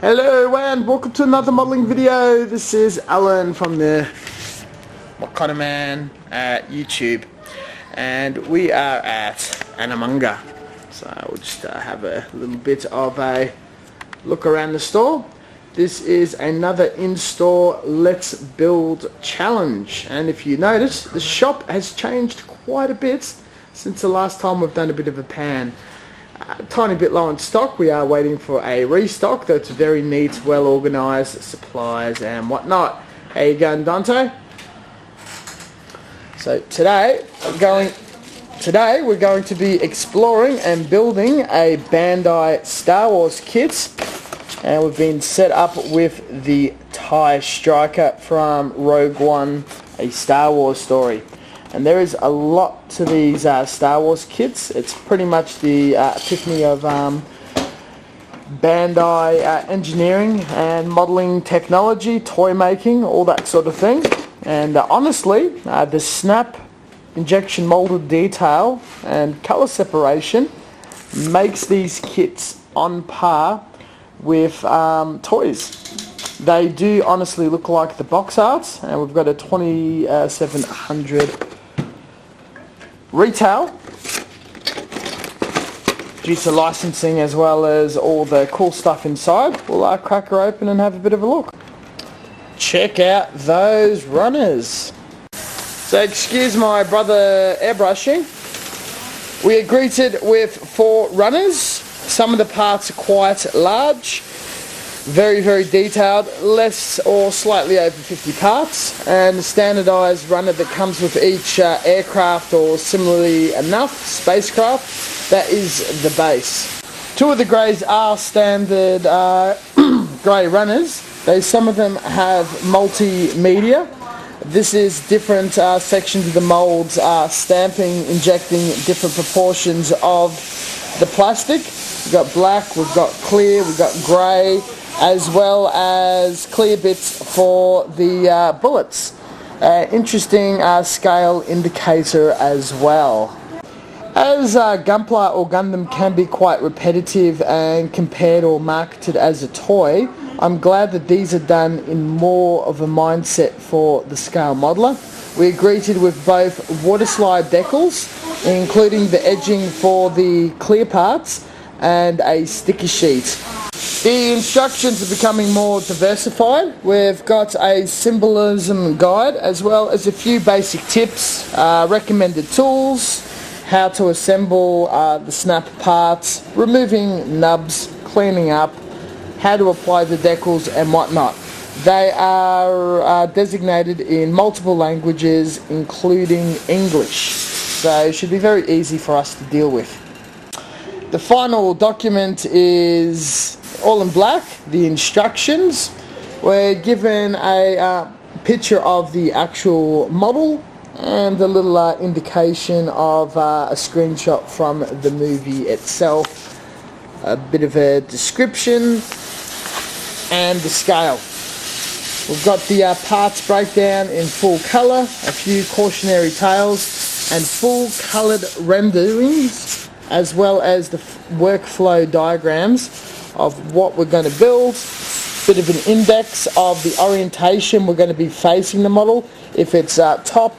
Hello and welcome to another modelling video. This is Alan from the What Kind of Man YouTube, and we are at Animasia. So we'll just have a little bit of a look around the store. This is another in-store Let's Build challenge, and if you notice, the shop has changed quite a bit since the last time we've done a bit of a pan. A tiny bit low in stock. We are waiting for a restock, though it's very neat, well organised, supplies and whatnot. How you going, Dante? So today we're going to be exploring and building a Bandai Star Wars kit, and we've been set up with the TIE Striker from Rogue One, a Star Wars story. And there is a lot to these Star Wars kits. It's pretty much the epiphany of Bandai engineering and modelling technology, toy making, all that sort of thing. And honestly, the snap, injection moulded detail and colour separation makes these kits on par with toys. They do honestly look like the box arts, and we've got a 2700 retail due to licensing as well as all the cool stuff inside. We'll crack her open and have a bit of a look. Check out those runners. So excuse my brother airbrushing. We are greeted with 4 runners. Some of the parts are quite large, very detailed, less or slightly over 50 parts, and the standardised runner that comes with each aircraft or similarly enough spacecraft. That is the base. 2 of the greys are standard grey runners. Some of them have multimedia. This is different sections of the moulds, stamping, injecting different proportions of the plastic. We've got black, we've got clear, we've got grey, as well as clear bits for the bullets. Interesting scale indicator as well. As Gunpla or Gundam can be quite repetitive and compared or marketed as a toy, I'm glad that these are done in more of a mindset for the scale modeler. We're greeted with both water slide decals, including the edging for the clear parts, and a sticky sheet. The instructions are becoming more diversified. We've got a symbolism guide as well as a few basic tips, recommended tools, how to assemble the snap parts, removing nubs, cleaning up, how to apply the decals and whatnot. They are designated in multiple languages including English, so it should be very easy for us to deal with. The final document is all in black, the instructions. We're given a picture of the actual model and a little indication of a screenshot from the movie itself, a bit of a description and the scale. We've got the parts breakdown in full colour, a few cautionary tales and full coloured renderings, as well as the workflow diagrams of what we're going to build, bit of an index of the orientation we're going to be facing the model, if it's top,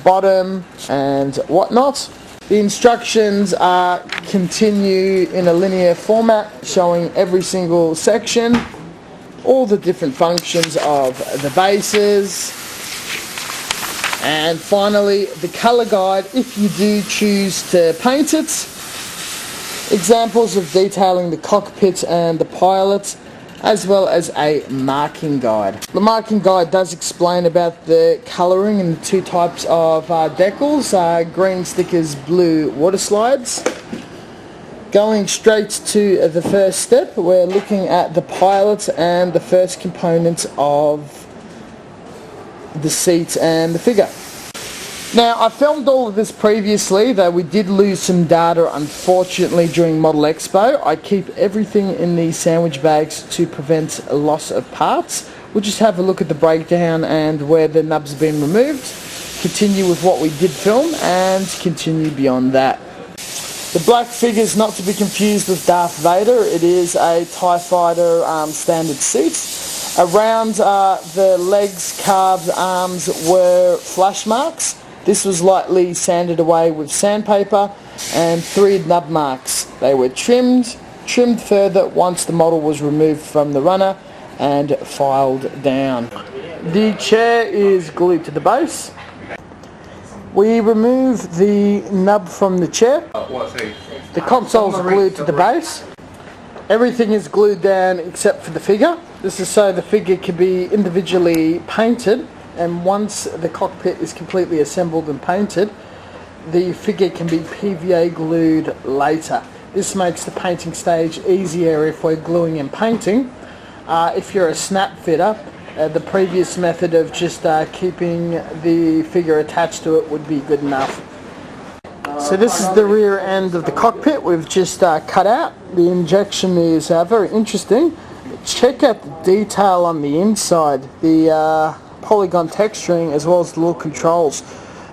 bottom and whatnot. The instructions continue in a linear format, showing every single section, all the different functions of the bases, and finally the colour guide if you do choose to paint it, examples of detailing the cockpit and the pilot, as well as a marking guide. The marking guide does explain about the colouring and the 2 types of decals, green stickers, blue water slides. Going straight to the first step, we're looking at the pilot and the first components of the seat and the figure. Now, I filmed all of this previously, though we did lose some data unfortunately during Model Expo. I keep everything in these sandwich bags to prevent a loss of parts. We'll just have a look at the breakdown and where the nubs have been removed, continue with what we did film and continue beyond that. The black figure is not to be confused with Darth Vader. It is a TIE Fighter standard suit. Around the legs, calves, arms were flash marks. This was lightly sanded away with sandpaper, and 3 nub marks. They were trimmed further once the model was removed from the runner and filed down. The chair is glued to the base. We remove the nub from the chair. The consoles are glued to the base. Everything is glued down except for the figure. This is so the figure can be individually painted, and once the cockpit is completely assembled and painted, the figure can be PVA glued later. This makes the painting stage easier if we're gluing and painting. If you're a snap fitter, the previous method of just keeping the figure attached to it would be good enough. So this is the rear end of the cockpit we've just cut out. The injection is very interesting. Check out the detail on the inside, the polygon texturing as well as the little controls.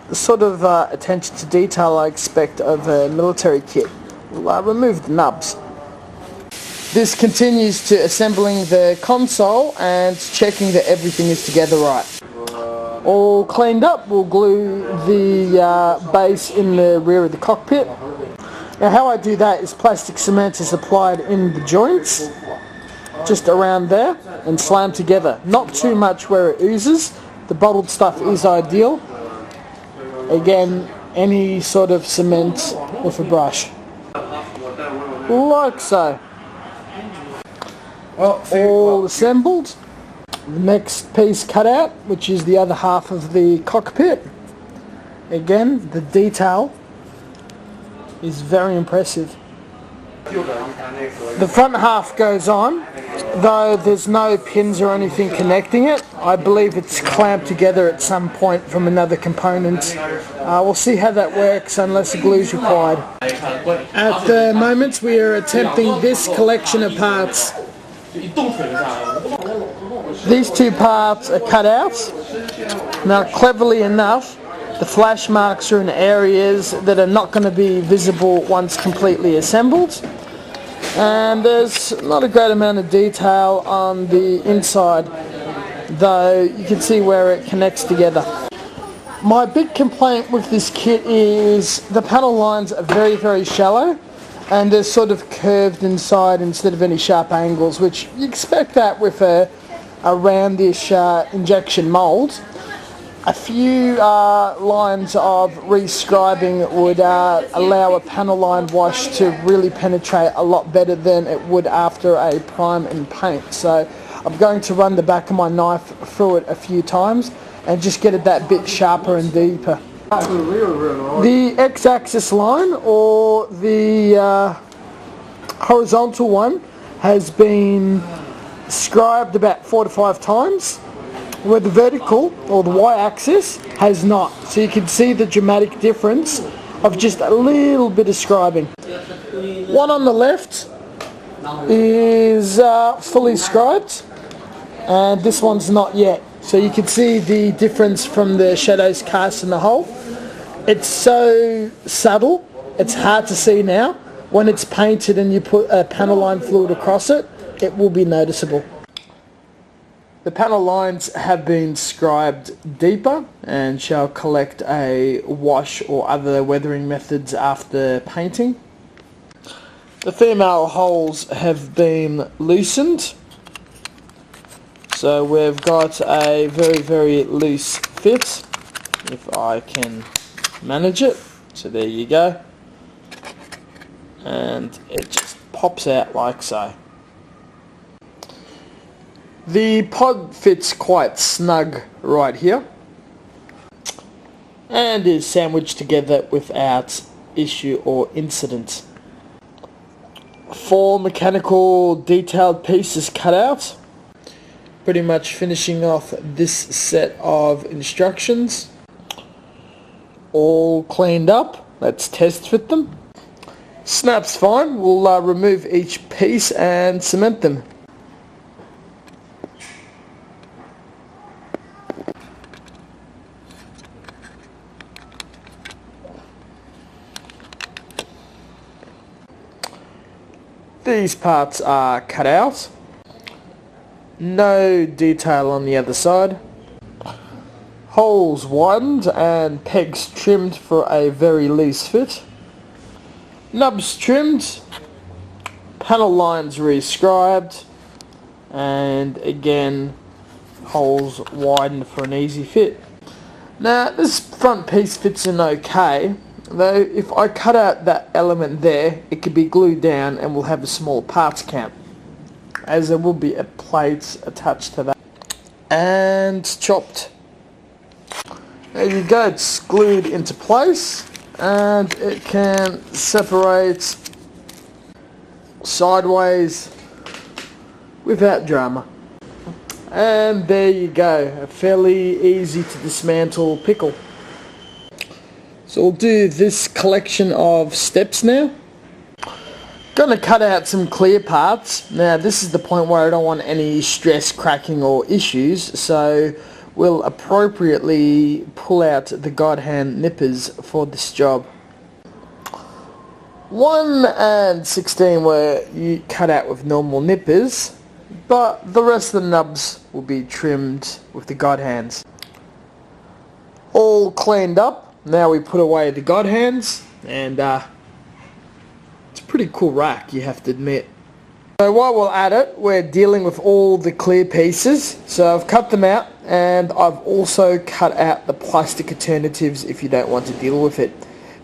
The sort of attention to detail I expect of a military kit. We'll remove the nubs. This continues to assembling the console and checking that everything is together right. All cleaned up, we'll glue the base in the rear of the cockpit. Now how I do that is plastic cement is applied in the joints, just around there, and slammed together. Not too much where it oozes. The bottled stuff is ideal. Again, any sort of cement with a brush. Like so. All assembled. The next piece cut out, which is the other half of the cockpit. Again, the detail is very impressive. The front half goes on, though there's no pins or anything connecting it. I believe it's clamped together at some point from another component. We'll see how that works unless the glue is required. At the moment we are attempting this collection of parts. These 2 parts are cut out. Now cleverly enough, the flash marks are in areas that are not going to be visible once completely assembled. And there's not a great amount of detail on the inside, though you can see where it connects together. My big complaint with this kit is the panel lines are very, very shallow, and they're sort of curved inside instead of any sharp angles, which you expect that with a roundish injection mould. A few lines of rescribing would allow a panel line wash to really penetrate a lot better than it would after a prime and paint. So I'm going to run the back of my knife through it a few times and just get it that bit sharper and deeper. The x-axis line, or the horizontal one, has been scribed about 4 to 5 times, where the vertical, or the y-axis, has not. So you can see the dramatic difference of just a little bit of scribing. One on the left is fully scribed, and this one's not yet. So you can see the difference from the shadows cast in the hole. It's so subtle, it's hard to see now. When it's painted and you put a panel line fluid across it, it will be noticeable. The panel lines have been scribed deeper and shall collect a wash or other weathering methods after painting. The female holes have been loosened, so we've got a very, very loose fit, if I can manage it. So there you go, and it just pops out like so. The pod fits quite snug right here and is sandwiched together without issue or incident. 4 mechanical detailed pieces cut out, pretty much finishing off this set of instructions. All cleaned up. Let's test fit them. Snaps fine. We'll remove each piece and cement them. These parts are cut out. No detail on the other side. Holes widened and pegs trimmed for a very loose fit. Nubs trimmed. Panel lines rescribed. And again, holes widened for an easy fit. Now this front piece fits in okay, though if I cut out that element there, it could be glued down and we'll have a small parts count, as there will be a plate attached to that. And chopped. There you go, it's glued into place and it can separate sideways without drama. And there you go, a fairly easy to dismantle pickle. So we'll do this collection of steps now. Gonna cut out some clear parts. Now this is the point where I don't want any stress, cracking or issues, so we'll appropriately pull out the guide hand nippers for this job. 1 and 16 were cut out with normal nippers, but the rest of the nubs will be trimmed with the guide hands. All cleaned up. Now we put away the guide hands, and it's a pretty cool rack, you have to admit. So while we're at it, we're dealing with all the clear pieces. So I've cut them out, and I've also cut out the plastic alternatives if you don't want to deal with it.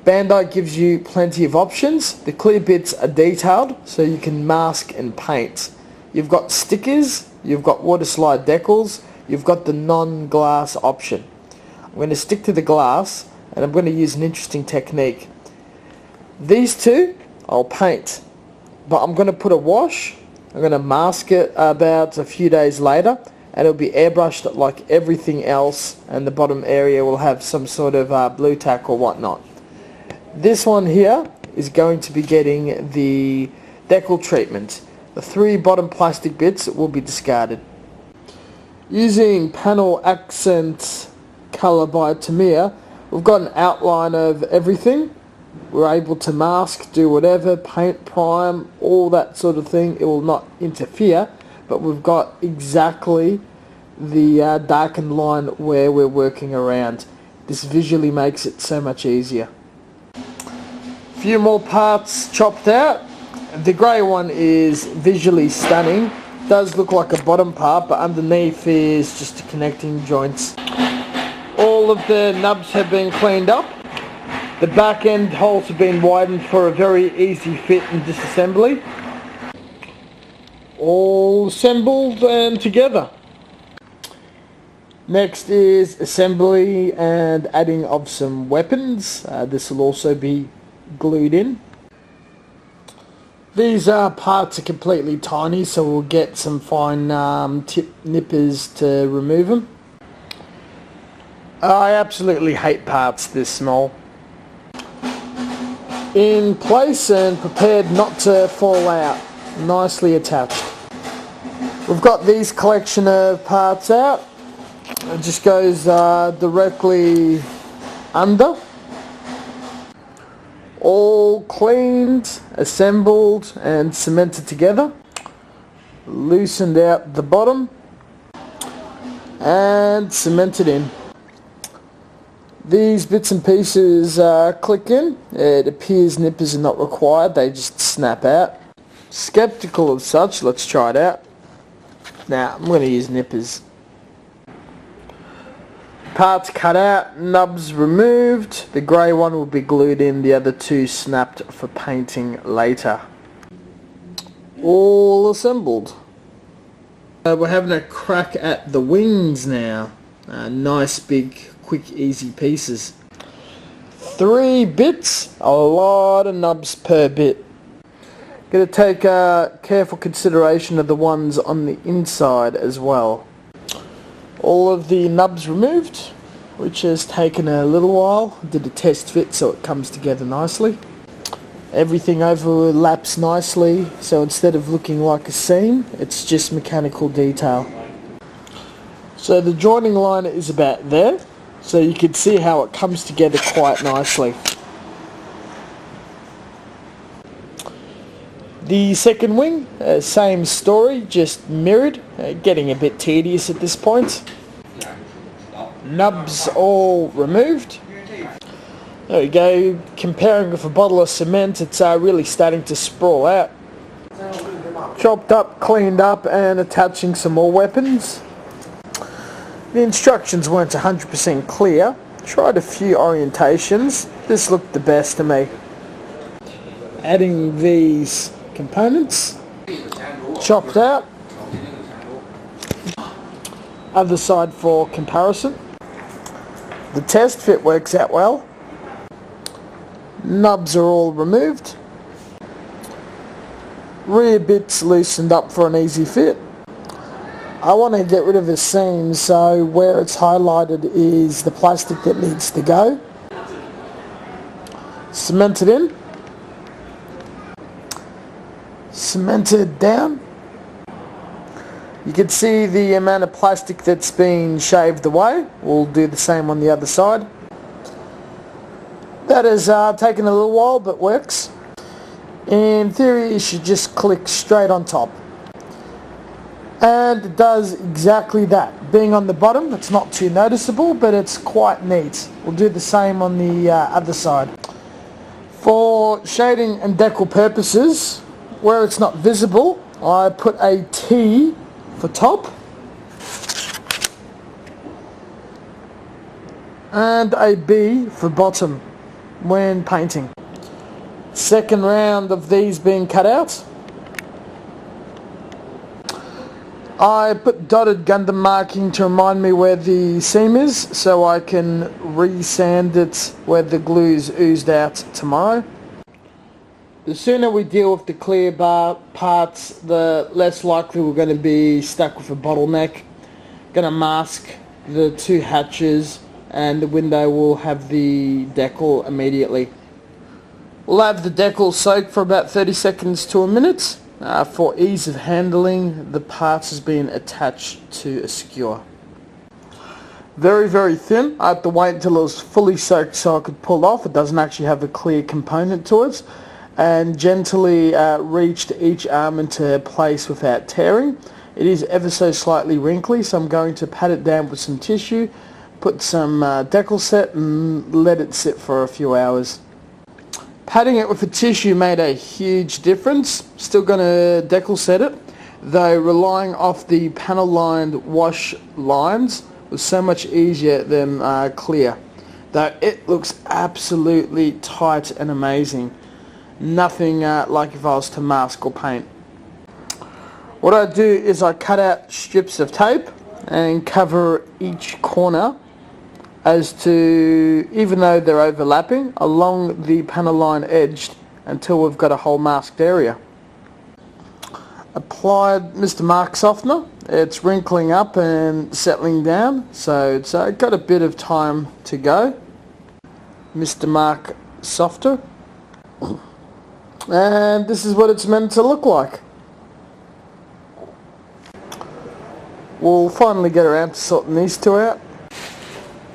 Bandai gives you plenty of options. The clear bits are detailed, so you can mask and paint. You've got stickers, you've got water slide decals, you've got the non-glass option. I'm going to stick to the glass, and I'm going to use an interesting technique. These two I'll paint, but I'm going to put a wash. I'm going to mask it about a few days later, and it'll be airbrushed like everything else, and the bottom area will have some sort of blue tack or whatnot. This one here is going to be getting the decal treatment. The 3 bottom plastic bits will be discarded. Using panel accent colour by Tamiya, we've got an outline of everything. We're able to mask, do whatever, paint, prime, all that sort of thing. It will not interfere, but we've got exactly the darkened line where we're working around. This visually makes it so much easier. A few more parts chopped out. The grey one is visually stunning. Does look like a bottom part, but underneath is just the connecting joints. All of the nubs have been cleaned up. The back end holes have been widened for a very easy fit and disassembly. All assembled and together. Next is assembly and adding of some weapons. This will also be glued in. These parts are completely tiny, so we'll get some fine tip nippers to remove them. I absolutely hate parts this small. In place and prepared not to fall out. Nicely attached. We've got these collection of parts out. It just goes directly under. All cleaned, assembled and cemented together. Loosened out the bottom and cemented in. These bits and pieces click in. It appears nippers are not required, they just snap out. Skeptical of such, let's try it out. Now I'm going to use nippers. Parts cut out, nubs removed. The grey one will be glued in, the other 2 snapped for painting later. All assembled. We're having a crack at the wings now. Nice big quick easy pieces. 3 bits, a lot of nubs per bit. Going to take careful consideration of the ones on the inside as well. All of the nubs removed, which has taken a little while. Did a test fit so it comes together nicely. Everything overlaps nicely, so instead of looking like a seam, it's just mechanical detail. So the joining line is about there, so you can see how it comes together quite nicely. The second wing, same story, just mirrored, getting a bit tedious at this point. Nubs all removed. There we go, comparing with a bottle of cement, it's really starting to sprawl out. Chopped up, cleaned up, and attaching some more weapons. The instructions weren't 100% clear. Tried a few orientations. This looked the best to me. Adding these components. Chopped out. Other side for comparison. The test fit works out well. Nubs are all removed. Rear bits loosened up for an easy fit. I want to get rid of the seams, so where it's highlighted is the plastic that needs to go. Cemented in. Cemented down. You can see the amount of plastic that's been shaved away. We'll do the same on the other side. That has taken a little while, but works. In theory, you should just click straight on top. And it does exactly that. Being on the bottom, it's not too noticeable, but it's quite neat. We'll do the same on the other side. For shading and decal purposes, where it's not visible, I put a T for top and a B for bottom when painting. Second round of these being cut out. I put dotted Gundam marking to remind me where the seam is, so I can re-sand it where the glue's oozed out tomorrow. The sooner we deal with the clear bar parts, the less likely we're going to be stuck with a bottleneck. Going to mask the two hatches, and the window will have the decal immediately. We'll have the decal soaked for about 30 seconds to a minute. For ease of handling, the parts has been attached to a skewer. Very, very thin. I had to wait until it was fully soaked so I could pull off. It doesn't actually have a clear component to it. And gently reached each arm into place without tearing. It is ever so slightly wrinkly, so I'm going to pat it down with some tissue, put some decal set, and let it sit for a few hours. Patting it with a tissue made a huge difference. Still going to decal set it, though relying off the panel lined wash lines was so much easier than clear. Though it looks absolutely tight and amazing. Nothing like if I was to mask or paint. What I do is I cut out strips of tape and cover each corner as to, even though they're overlapping, along the panel line edge until we've got a whole masked area. Applied Mr. Mark softener. It's wrinkling up and settling down, so it's got a bit of time to go. Mr. Mark softer. And this is what it's meant to look like. We'll finally get around to sorting these two out.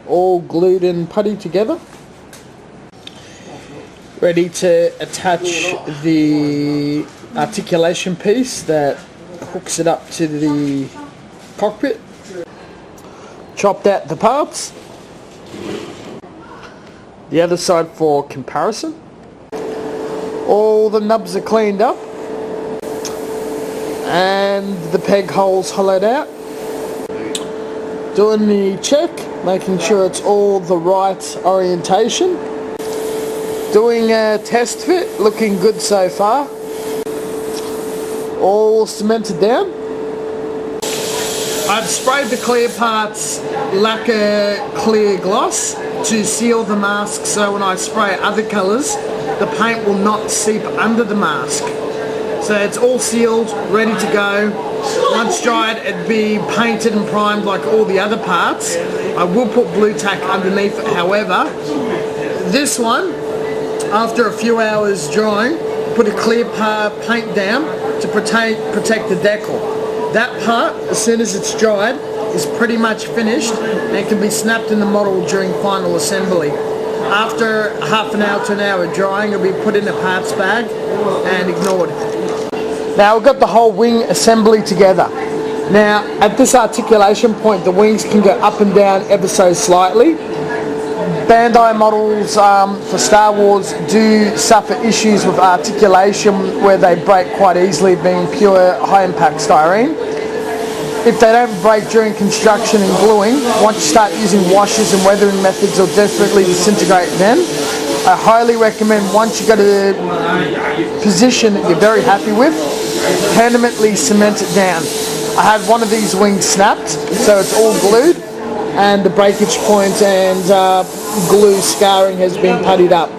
All glued and putty together. Ready to attach the articulation piece that hooks it up to the cockpit. Chopped out the parts. The other side for comparison. All the nubs are cleaned up and the peg holes hollowed out. Doing the check, making sure it's all the right orientation. Doing a test fit, looking good so far. All cemented down. I've sprayed the clear parts lacquer clear gloss to seal the mask, so when I spray other colours, the paint will not seep under the mask. So it's all sealed, ready to go. Once dried, it'd be painted and primed like all the other parts. I will put blue tack underneath it, however. This one, after a few hours drying, put a clear paint down to protect the decal. That part, as soon as it's dried, is pretty much finished and can be snapped in the model during final assembly. After half an hour to an hour drying, it'll be put in a parts bag and ignored. Now we've got the whole wing assembly together. Now at this articulation point the wings can go up and down ever so slightly. Bandai models for Star Wars do suffer issues with articulation where they break quite easily, being pure high impact styrene. If they don't break during construction and gluing, once you start using washes and weathering methods, they'll definitely disintegrate then. I highly recommend once you got a position that you're very happy with, permanently cement it down. I had one of these wings snapped, so it's all glued, and the breakage point and glue scarring has been puttied up.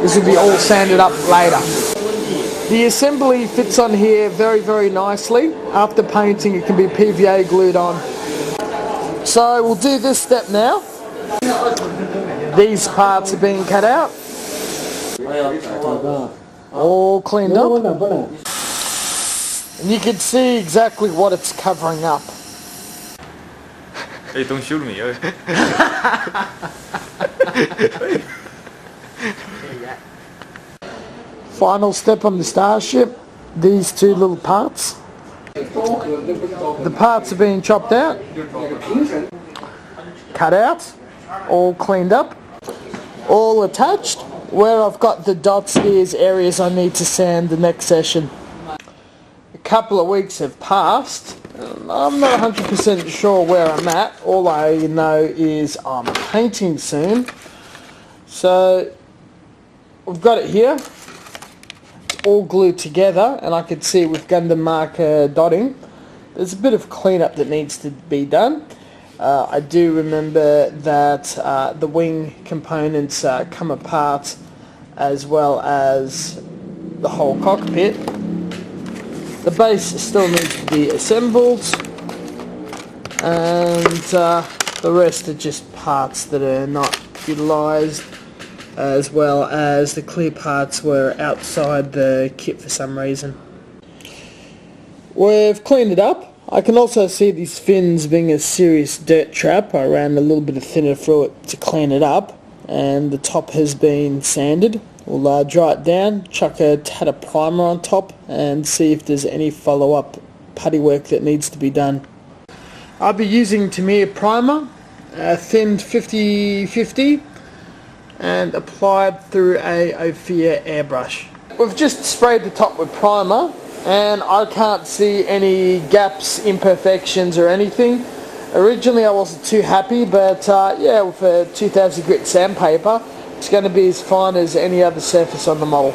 This will be all sanded up later. The assembly fits on here very, very nicely. After painting it can be PVA glued on. So we'll do this step now. These parts are being cut out. All cleaned up. And you can see exactly what it's covering up. Hey, don't shoot me. Final step on the starship, these two little parts. The parts are being chopped out, cut out, all cleaned up, all attached. Where I've got the dots is areas I need to sand the next session. A couple of weeks have passed. I'm not 100% sure where I'm at. All I know is I'm painting soon. So we've got it here. It's all glued together and I can see with Gundam marker dotting. There's a bit of cleanup that needs to be done. I do remember that the wing components come apart, as well as the whole cockpit. The base still needs to be assembled, and the rest are just parts that are not utilised, as well as the clear parts were outside the kit for some reason. We've cleaned it up. I can also see these fins being a serious dirt trap. I ran a little bit of thinner through it to clean it up, and the top has been sanded. We'll dry it down, chuck a tad of primer on top and see if there's any follow-up putty work that needs to be done. I'll be using Tamiya primer, thinned 50-50 and applied through a Ophir airbrush. We've just sprayed the top with primer and I can't see any gaps, imperfections or anything. Originally I wasn't too happy, but yeah, with a 2000 grit sandpaper it's going to be as fine as any other surface on the model.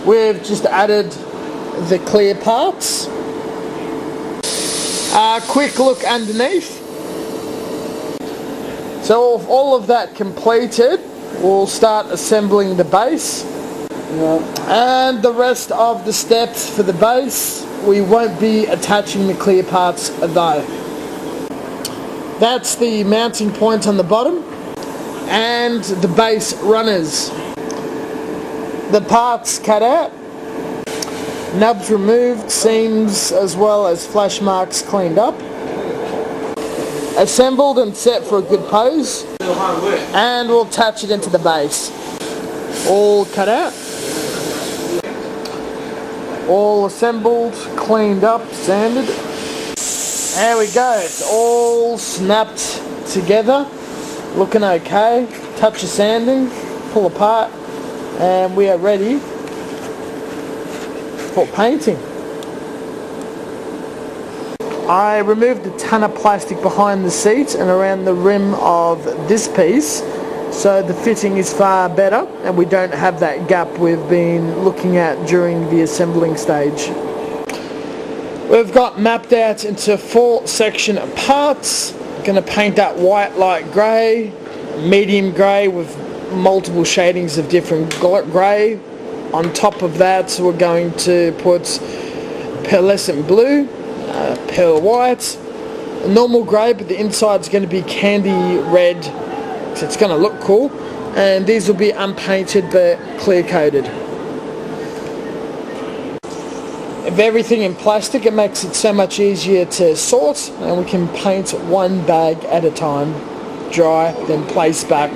We've just added the clear parts. Quick look underneath. So with all of that completed, we'll start assembling the base. And the rest of the steps for the base, we won't be attaching the clear parts though. That's the mounting point on the bottom and the base runners. The parts cut out, nubs removed, seams as well as flash marks cleaned up, assembled and set for a good pose, and we'll attach it into the base. All cut out, all assembled, cleaned up, sanded. There we go, it's all snapped together, looking okay. Touch of sanding, pull apart, and we are ready for painting. I removed a ton of plastic behind the seat and around the rim of this piece, so the fitting is far better and we don't have that gap we've been looking at during the assembling stage. We've got mapped out into 4 section parts. Going to paint that white light grey, medium grey with multiple shadings of different grey. On top of that we're going to put pearlescent blue, pearl white, normal grey, but the inside's going to be candy red, so it's going to look cool. And these will be unpainted but clear coated. Of everything in plastic, it makes it so much easier to sort, and we can paint one bag at a time, dry, then place back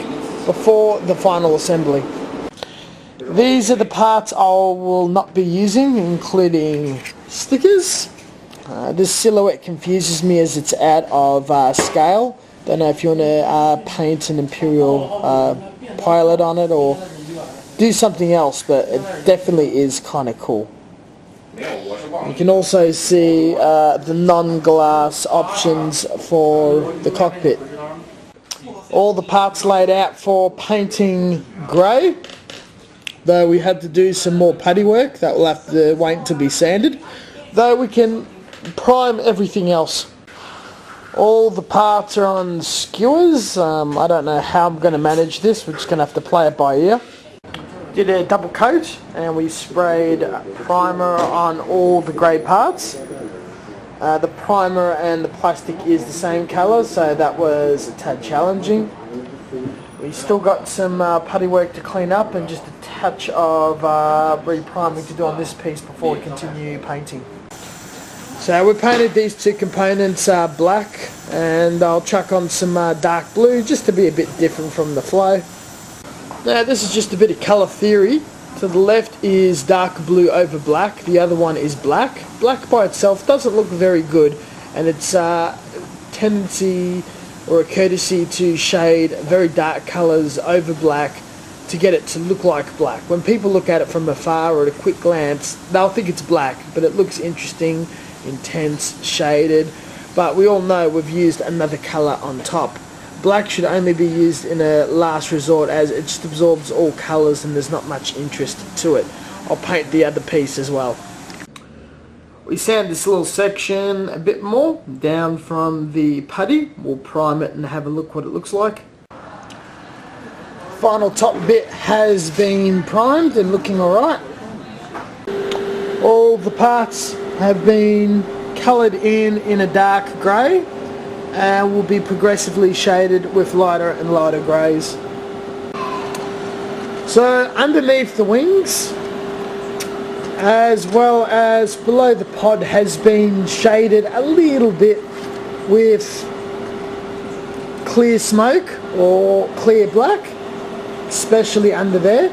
before the final assembly. These are the parts I will not be using, including stickers. This silhouette confuses me as it's out of scale. Don't know if you want to paint an Imperial pilot on it or do something else, but it definitely is kind of cool. You can also see the non-glass options for the cockpit. All the parts laid out for painting grey, though we had to do some more putty work that will have to wait to be sanded, though we can prime everything else. All the parts are on skewers. I don't know how I'm going to manage this, we're just going to have to play it by ear. Did a double coat and we sprayed primer on all the grey parts. The primer and the plastic is the same colour, so that was a tad challenging. We still got some putty work to clean up and just a touch of re-priming to do on this piece before we continue painting. So we painted these two components black, and I'll chuck on some dark blue just to be a bit different from the flow. Now this is just a bit of colour theory. To the left is dark blue over black, the other one is black. Black by itself doesn't look very good, and it's a tendency or a courtesy to shade very dark colours over black to get it to look like black. When people look at it from afar or at a quick glance, they'll think it's black, but it looks interesting, intense, shaded, but we all know we've used another colour on top. Black should only be used in a last resort, as it just absorbs all colours and there's not much interest to it. I'll paint the other piece as well. We sand this little section a bit more down from the putty. We'll prime it and have a look what it looks like. Final top bit has been primed and looking alright. All the parts have been coloured in a dark grey, and will be progressively shaded with lighter and lighter greys. So underneath the wings, as well as below the pod, has been shaded a little bit with clear smoke or clear black, especially under there.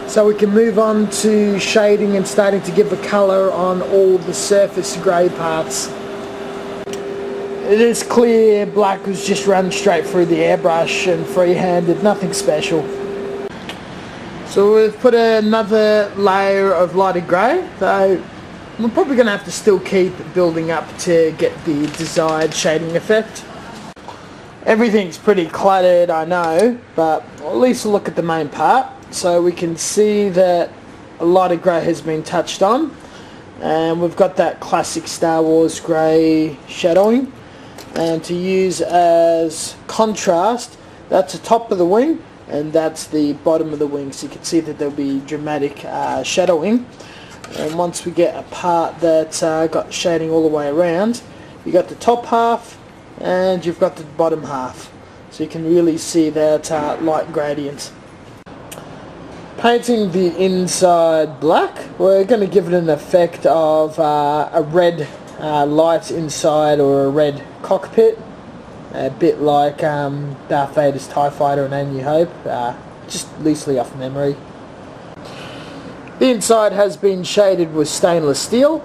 So we can move on to shading and starting to give a colour on all the surface grey parts. It is clear, black was just run straight through the airbrush and free-handed, nothing special. So we've put another layer of lighter grey, though we're probably going to have to still keep building up to get the desired shading effect. Everything's pretty cluttered, I know, but at least we'll look at the main part. So we can see that a lighter grey has been touched on, and we've got that classic Star Wars grey shadowing. And to use as contrast, that's the top of the wing and that's the bottom of the wing, so you can see that there'll be dramatic shadowing. And once we get a part that's got shading all the way around, you got the top half and you've got the bottom half, so you can really see that light gradient. Painting the inside black, we're going to give it an effect of a red light inside, or a red cockpit, a bit like Darth Vader's TIE Fighter in A New Hope, just loosely off memory. The inside has been shaded with stainless steel.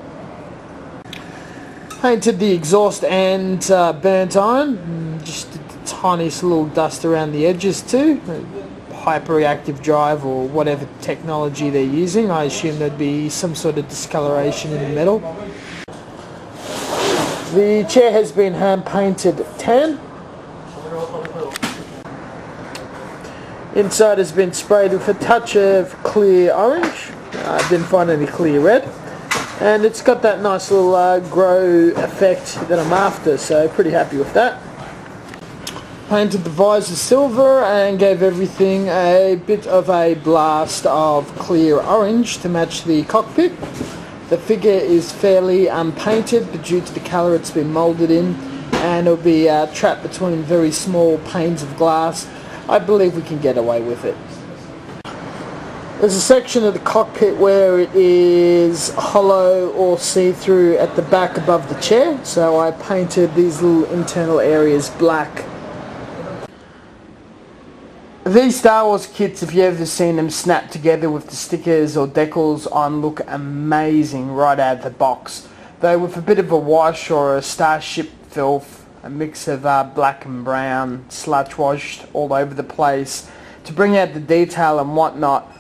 Painted the exhaust and burnt iron, just the tiniest little dust around the edges too. Hyperreactive drive or whatever technology they're using, I assume there'd be some sort of discoloration in the metal. The chair has been hand painted tan. Inside has been sprayed with a touch of clear orange. I didn't find any clear red. And it's got that nice little grow effect that I'm after, so pretty happy with that. Painted the visor silver and gave everything a bit of a blast of clear orange to match the cockpit. The figure is fairly unpainted, but due to the colour it's been moulded in, and it'll be trapped between very small panes of glass. I believe we can get away with it. There's a section of the cockpit where it is hollow or see-through at the back above the chair, so I painted these little internal areas black. These Star Wars kits, if you've ever seen them snapped together with the stickers or decals on, look amazing right out of the box. though with a bit of a wash or a Starship filth, a mix of black and brown, sludge washed all over the place to bring out the detail and whatnot,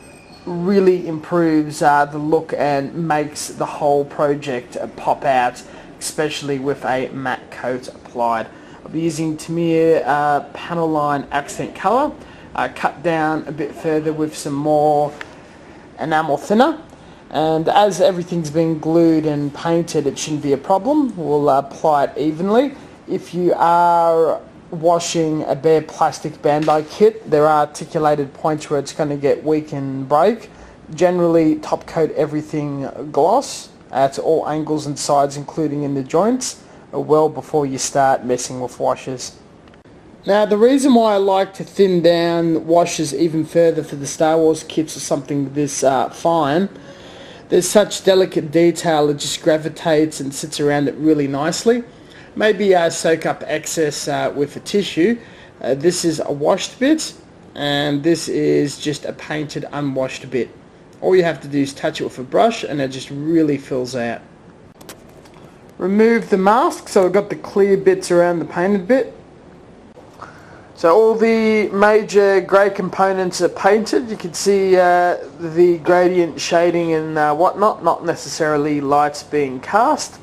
really improves the look and makes the whole project pop out, especially with a matte coat applied. I'll be using Tamiya panel line accent colour, cut down a bit further with some more enamel thinner, and as everything's been glued and painted, it shouldn't be a problem. We'll apply it evenly. If you are washing a bare plastic Bandai kit, there are articulated points where it's going to get weak and break. Generally top coat everything gloss at all angles and sides, including in the joints, well before you start messing with washes. Now the reason why I like to thin down washes even further for the Star Wars kits or something this fine, there's such delicate detail, it just gravitates and sits around it really nicely. Maybe soak up excess with a tissue. This is a washed bit and this is just a painted unwashed bit. All you have to do is touch it with a brush and it just really fills out. Remove the mask, so we've got the clear bits around the painted bit. So all the major grey components are painted. You can see the gradient shading and whatnot, not necessarily lights being cast,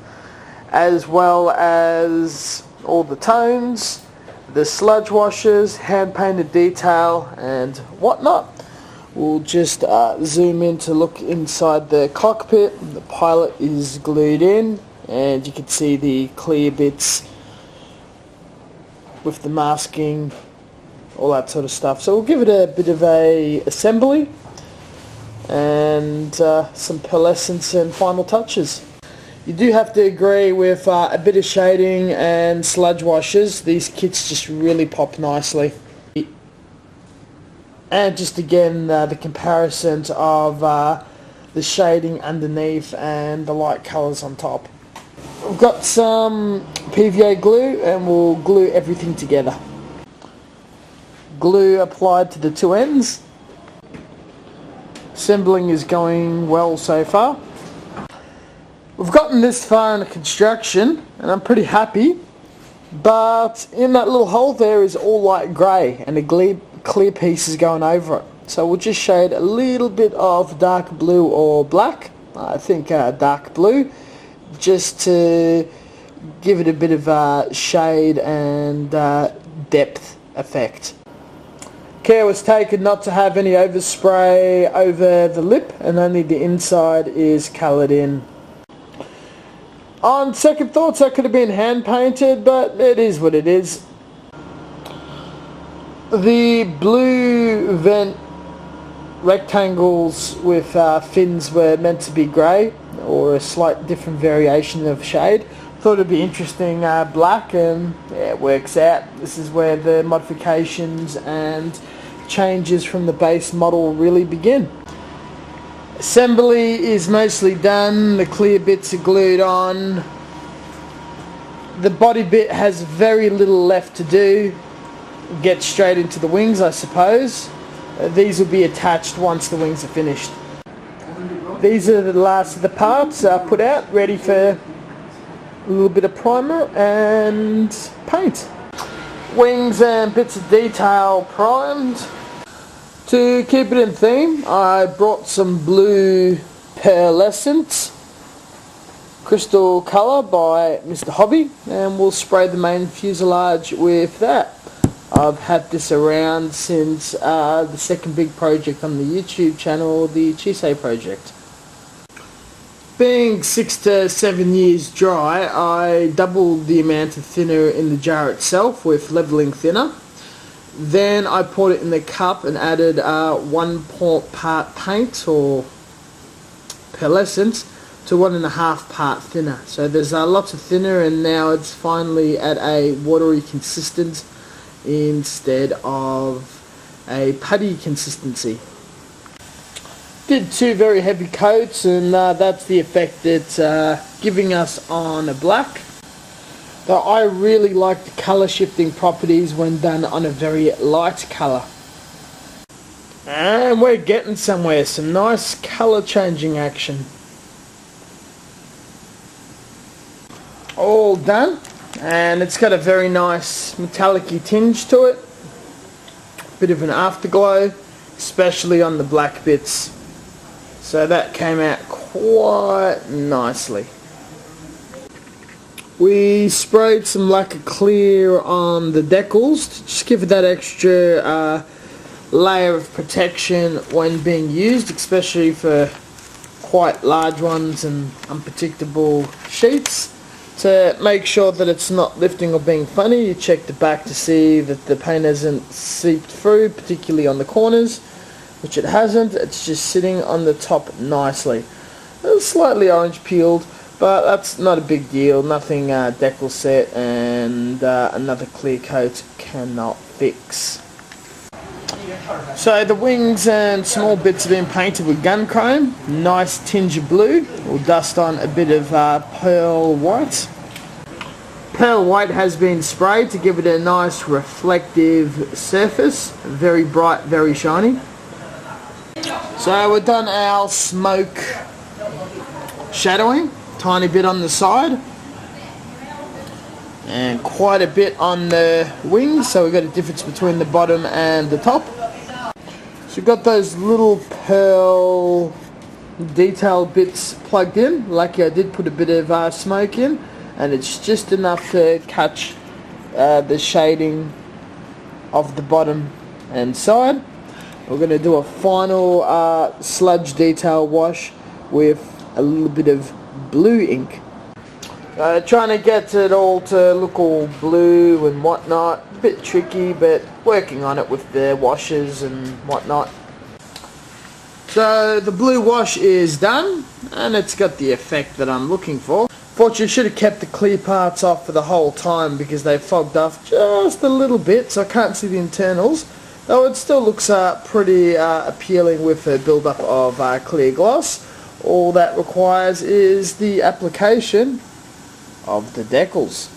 as well as all the tones, the sludge washes, hand painted detail and whatnot. We'll just zoom in to look inside the cockpit. The pilot is glued in and you can see the clear bits with the masking, all that sort of stuff. So we'll give it a bit of a assembly and some pearlescence and final touches. You do have to agree with a bit of shading and sludge washes. These kits just really pop nicely. And just again the comparisons of the shading underneath and the light colours on top. We've got some PVA glue and we'll glue everything together. Glue applied to the two ends. Assembling is going well so far. We've gotten this far in the construction and I'm pretty happy, but in that little hole there is all light grey and a clear piece is going over it. So we'll just shade a little bit of dark blue or black, I think dark blue, just to give it a bit of shade and depth effect. Care was taken not to have any overspray over the lip and only the inside is coloured in. On second thoughts, that could have been hand painted, but it is what it is. The blue vent rectangles with fins were meant to be grey or a slight different variation of shade. Thought it'd be interesting black, and yeah, it works out. This is where the modifications and changes from the base model really begin. Assembly is mostly done, the clear bits are glued on. The body bit has very little left to do. Get straight into the wings, I suppose. These will be attached once the wings are finished. These are the last of the parts put out, ready for a little bit of primer and paint. Wings and bits of detail primed. To keep it in theme, I brought some blue pearlescent crystal colour by Mr. Hobby, and we'll spray the main fuselage with that. I've had this around since the second big project on the YouTube channel, the Chisei project. Being 6 to 7 years dry, I doubled the amount of thinner in the jar itself with levelling thinner. Then I poured it in the cup and added 1 part paint or pearlescent to 1.5 part thinner. So there's lots of thinner, and now it's finally at a watery consistency instead of a putty consistency. Did 2 very heavy coats, and that's the effect it's giving us on a black. Though I really like the colour shifting properties when done on a very light colour. And we're getting somewhere, some nice colour changing action. all done, and it's got a very nice metallic-y tinge to it. Bit of an afterglow, especially on the black bits. So that came out quite nicely. We sprayed some lacquer clear on the decals to just give it that extra layer of protection when being used, especially for quite large ones and unpredictable sheets. To make sure that it's not lifting or being funny, you check the back to see that the paint hasn't seeped through, particularly on the corners, which it hasn't. It's just sitting on the top nicely. It's slightly orange peeled, but that's not a big deal. Nothing decal set and another clear coat cannot fix. So the wings and small bits have been painted with gun chrome, nice tinge of blue. We'll dust on a bit of pearl white. Pearl white has been sprayed to give it a nice reflective surface, very bright, very shiny. So we've done our smoke shadowing, tiny bit on the side and quite a bit on the wings, so we've got a difference between the bottom and the top. So we've got those little pearl detail bits plugged in. Lucky I did put a bit of smoke in, and it's just enough to catch the shading of the bottom and side. We're going to do a final sludge detail wash with a little bit of blue ink. Trying to get it all to look all blue and whatnot. A bit tricky, but working on it with the washes and whatnot. So the blue wash is done, and it's got the effect that I'm looking for. Fortunately, should have kept the clear parts off for the whole time because they fogged off just a little bit, so I can't see the internals. Though it still looks pretty appealing with a build-up of clear gloss. All that requires is the application of the decals.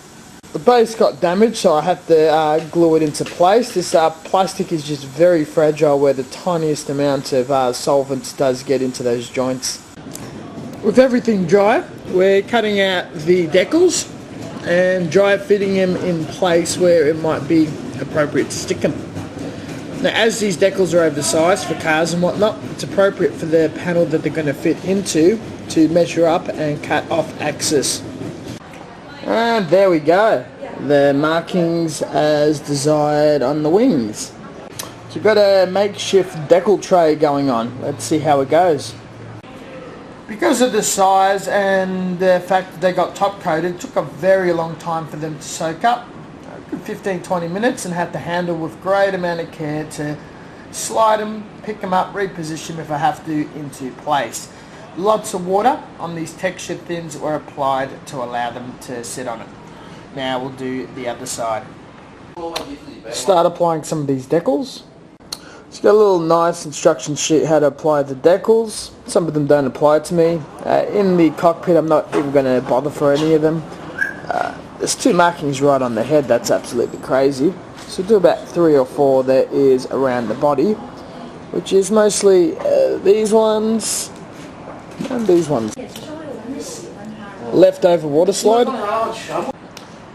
The base got damaged, so I had to glue it into place. This plastic is just very fragile, where the tiniest amount of solvent does get into those joints. With everything dry, we're cutting out the decals and dry fitting them in place where it might be appropriate to stick them. Now, as these decals are oversized for cars and whatnot, it's appropriate for the panel that they're going to fit into to measure up and cut off axis. And there we go, the markings as desired on the wings. So we've got a makeshift decal tray going on. Let's see how it goes. Because of the size and the fact that they got top coated, it took a very long time for them to soak up. 15-20 minutes, and had to handle with great amount of care to slide them, pick them up, reposition if I have to into place. Lots of water on these texture thins that were applied to allow them to sit on it. Now we'll do the other side. Start applying some of these decals. It's got a little nice instruction sheet how to apply the decals. Some of them don't apply to me. In the cockpit I'm not even going to bother for any of them. There's 2 markings right on the head, that's absolutely crazy. So do about 3 or 4 there is around the body, which is mostly these ones and these ones. Leftover water slide.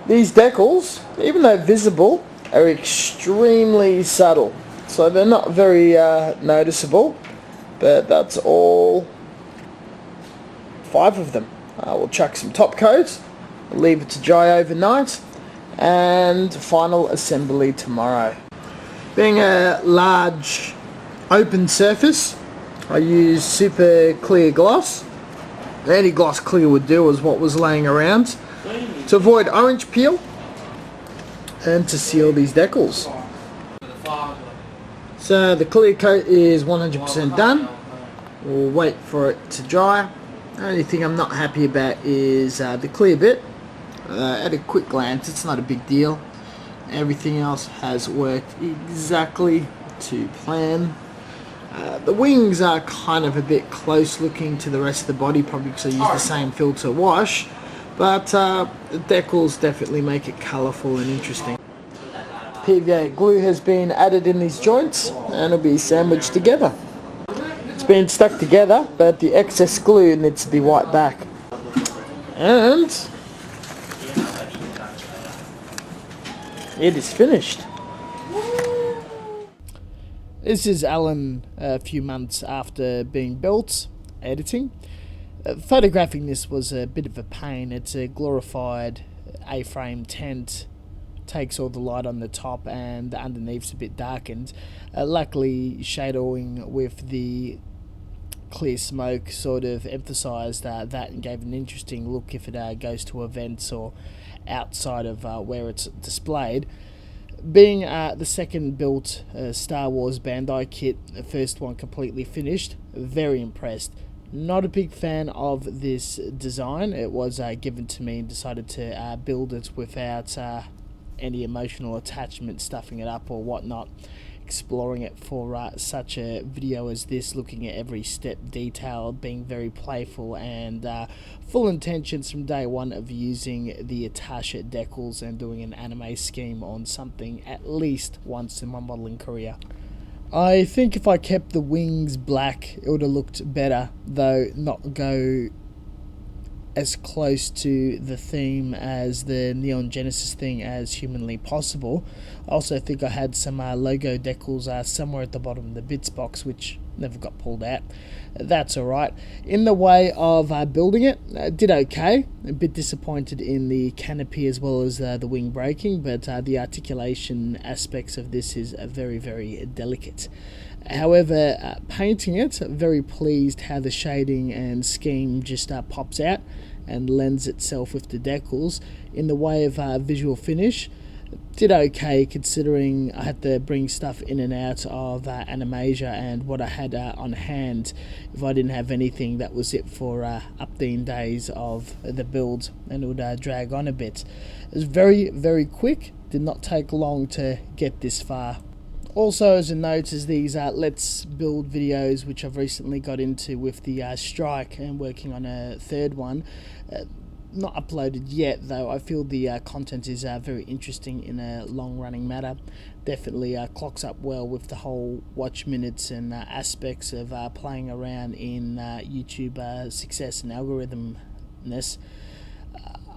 These decals, even though visible, are extremely subtle. So they're not very noticeable, but that's all 5 of them. We'll chuck some top coat, leave it to dry overnight, and final assembly tomorrow. Being a large open surface, I use super clear gloss. Any gloss clear would do is what was laying around to avoid orange peel and to seal these decals. So the clear coat is 100% done. We'll wait for it to dry. The only thing I'm not happy about is the clear bit. At a quick glance, it's not a big deal. Everything else has worked exactly to plan. The wings are kind of a bit close looking to the rest of the body, probably because I use the same filter wash, but the decals definitely make it colourful and interesting. PVA glue has been added in these joints and it'll be sandwiched together. It's been stuck together, but the excess glue needs to be wiped back. And It is finished. This is Alan a few months after being built, editing. Photographing this was a bit of a pain. It's a glorified A-frame tent, takes all the light on the top and the underneath's a bit darkened. Luckily, shadowing with the clear smoke sort of emphasised that and gave an interesting look if it goes to events or outside of where it's displayed. Being the second built Star Wars Bandai kit, the first one completely finished, very impressed. Not a big fan of this design. It was given to me and decided to build it without any emotional attachment, stuffing it up or whatnot. Exploring it for such a video as this, looking at every step detailed, being very playful and full intentions from day one of using the Atasha Decals and doing an anime scheme on something at least once in my modelling career. I think if I kept the wings black it would have looked better, though not go as close to the theme as the Neon Genesis thing as humanly possible. I also think I had some logo decals somewhere at the bottom of the bits box which never got pulled out. That's alright. In the way of building it, did okay. A bit disappointed in the canopy as well as the wing breaking, but the articulation aspects of this is very, very delicate. However, painting it, very pleased how the shading and scheme just pops out and lends itself with the decals. In the way of visual finish, did okay considering I had to bring stuff in and out of Animasia and what I had on hand. If I didn't have anything, that was it for up the days of the build, and it would drag on a bit. It was very, very quick, did not take long to get this far. Also, as a note, is these Let's Build videos, which I've recently got into with the strike and working on a third one. Not uploaded yet, though I feel the content is very interesting in a long-running matter. Definitely clocks up well with the whole watch minutes and aspects of playing around in YouTube success and algorithmness.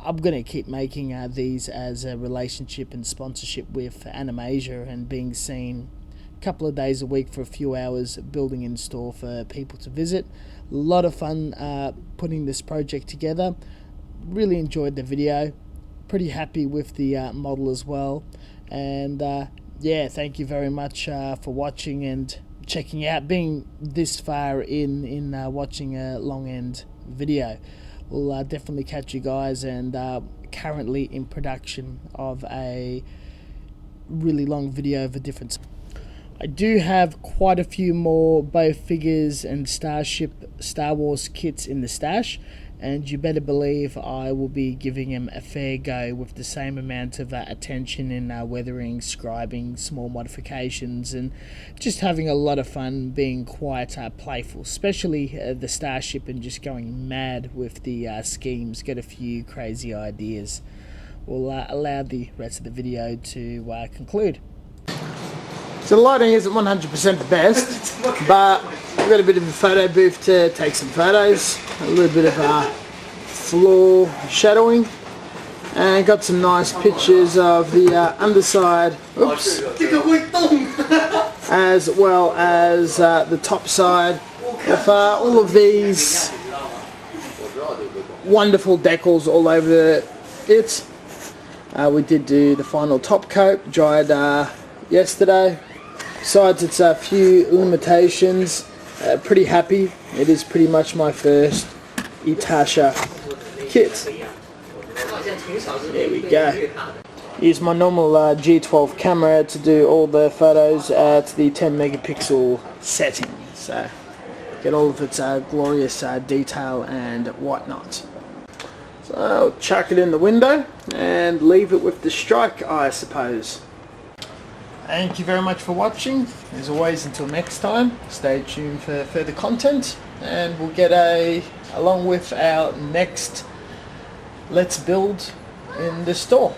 I'm going to keep making these as a relationship and sponsorship with Animasia and being seen a couple of days a week for a few hours building in store for people to visit. A lot of fun putting this project together. Really enjoyed the video. Pretty happy with the model as well. And yeah, thank you very much for watching and checking out, being this far in watching a long end video. We'll definitely catch you guys, and currently in production of a really long video of a different. I do have quite a few more both figures and Star Wars kits in the stash, and you better believe I will be giving them a fair go with the same amount of attention in weathering, scribing, small modifications, and just having a lot of fun being quite playful, especially the Starship, and just going mad with the schemes, get a few crazy ideas. We'll allow the rest of the video to conclude. So the lighting isn't 100% the best, but we've got a bit of a photo booth to take some photos, a little bit of floor shadowing, and got some nice pictures of the underside, oops, as well as the top side of all of these wonderful decals all over it. We did do the final top coat, dried yesterday. Besides its a few limitations, pretty happy. It is pretty much my first Atasha kit. There we go. Use my normal G12 camera to do all the photos to the 10 megapixel setting. So get all of its glorious detail and whatnot. So I'll chuck it in the window and leave it with the strike, I suppose. Thank you very much for watching. As always, until next time, stay tuned for further content, and we'll get along with our next Let's Build in the store.